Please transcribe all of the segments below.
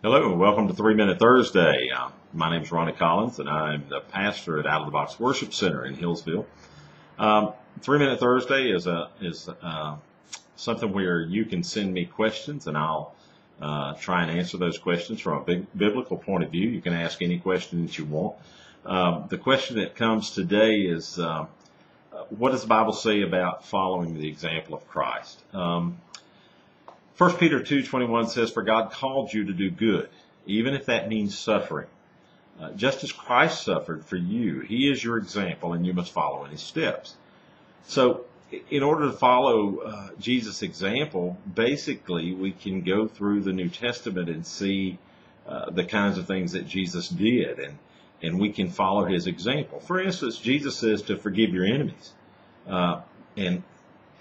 Hello, and welcome to 3 Minute Thursday. My name is Ronnie Collins, and I'm the pastor at Out of the Box Worship Center in Hillsville. 3 Minute Thursday is something where you can send me questions, and I'll try and answer those questions from a biblical point of view. You can ask any question that you want. The question that comes today is, what does the Bible say about following the example of Christ? 1 Peter 2:21 says, "For God called you to do good, even if that means suffering. Just as Christ suffered for you, He is your example, and you must follow in His steps." So, in order to follow Jesus' example, basically we can go through the New Testament and see the kinds of things that Jesus did, and we can follow His example. For instance, Jesus says to forgive your enemies. And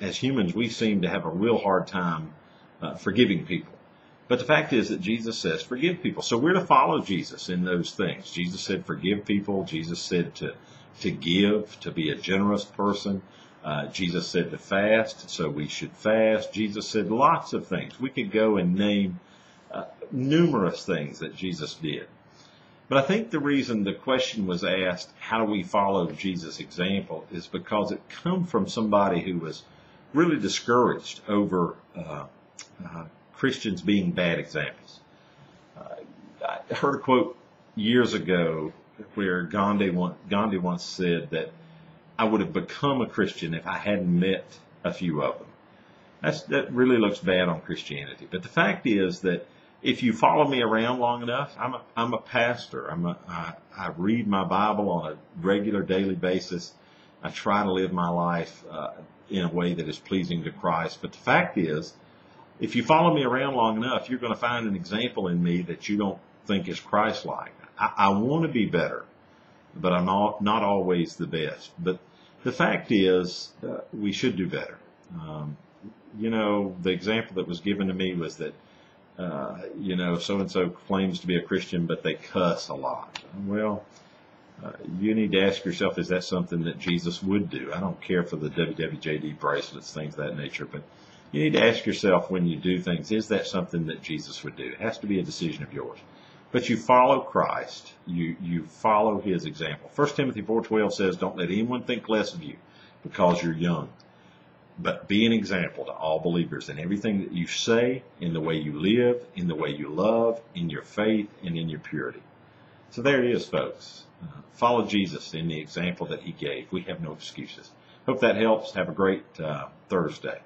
as humans, we seem to have a real hard time forgiving people. But the fact is that Jesus says forgive people. So we're to follow Jesus in those things. Jesus said forgive people. Jesus said to give, to be a generous person. Jesus said to fast, so we should fast. Jesus said lots of things. We could go and name numerous things that Jesus did. But I think the reason the question was asked, how do we follow Jesus' example, is because it come from somebody who was really discouraged over Christians being bad examples. I heard a quote years ago where Gandhi once said that I would have become a Christian if I hadn't met a few of them. That really looks bad on Christianity. But the fact is that if you follow me around long enough, I'm a pastor. I read my Bible on a regular daily basis. I try to live my life in a way that is pleasing to Christ. But the fact is, if you follow me around long enough, you're going to find an example in me that you don't think is Christ-like. I want to be better, but I'm not always the best. But the fact is, we should do better. The example that was given to me was that, so-and-so claims to be a Christian, but they cuss a lot. Well, you need to ask yourself, is that something that Jesus would do? I don't care for the WWJD bracelets, things of that nature, but you need to ask yourself when you do things, is that something that Jesus would do? It has to be a decision of yours. But you follow Christ. You follow His example. 1 Timothy 4:12 says, "Don't let anyone think less of you because you're young, but be an example to all believers in everything that you say, in the way you live, in the way you love, in your faith, and in your purity." So there it is, folks. Follow Jesus in the example that He gave. We have no excuses. Hope that helps. Have a great Thursday.